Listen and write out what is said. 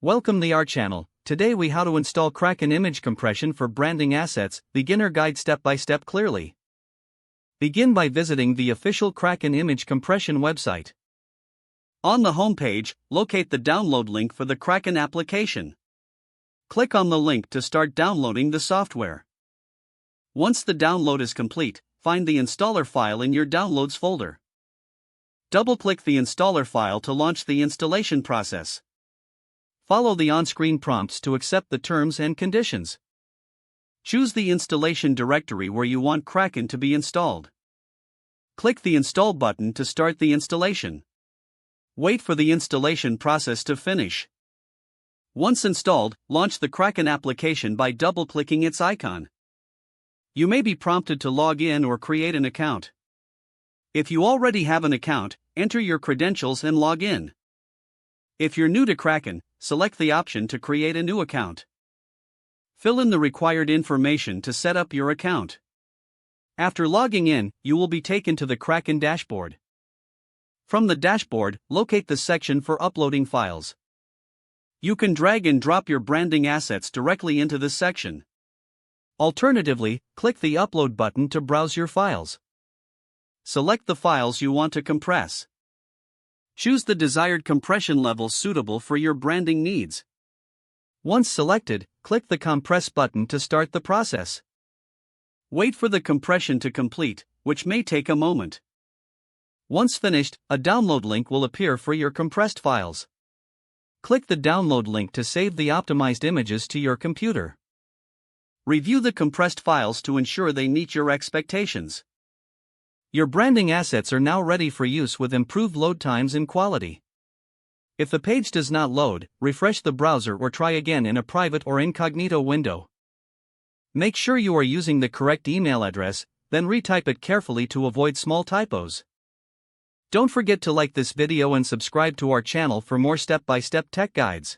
Welcome to our channel. Today we how to install Kraken image compression for branding assets, beginner guide step by step clearly. Begin by visiting the official Kraken image compression website. On the home page, locate the download link for the Kraken application. Click on the link to start downloading the software. Once the download is complete, find the installer file in your Downloads folder. Double-click the installer file to launch the installation process. Follow the on-screen prompts to accept the terms and conditions. Choose the installation directory where you want Kraken to be installed. Click the Install button to start the installation. Wait for the installation process to finish. Once installed, launch the Kraken application by double-clicking its icon. You may be prompted to log in or create an account. If you already have an account, enter your credentials and log in. If you're new to Kraken, select the option to create a new account. Fill in the required information to set up your account. After logging in, you will be taken to the Kraken dashboard. From the dashboard, locate the section for uploading files. You can drag and drop your branding assets directly into this section. Alternatively, click the Upload button to browse your files. Select the files you want to compress. Choose the desired compression level suitable for your branding needs. Once selected, click the Compress button to start the process. Wait for the compression to complete, which may take a moment. Once finished, a download link will appear for your compressed files. Click the download link to save the optimized images to your computer. Review the compressed files to ensure they meet your expectations. Your branding assets are now ready for use with improved load times and quality. If the page does not load, refresh the browser or try again in a private or incognito window. Make sure you are using the correct email address, then retype it carefully to avoid small typos. Don't forget to like this video and subscribe to our channel for more step-by-step tech guides.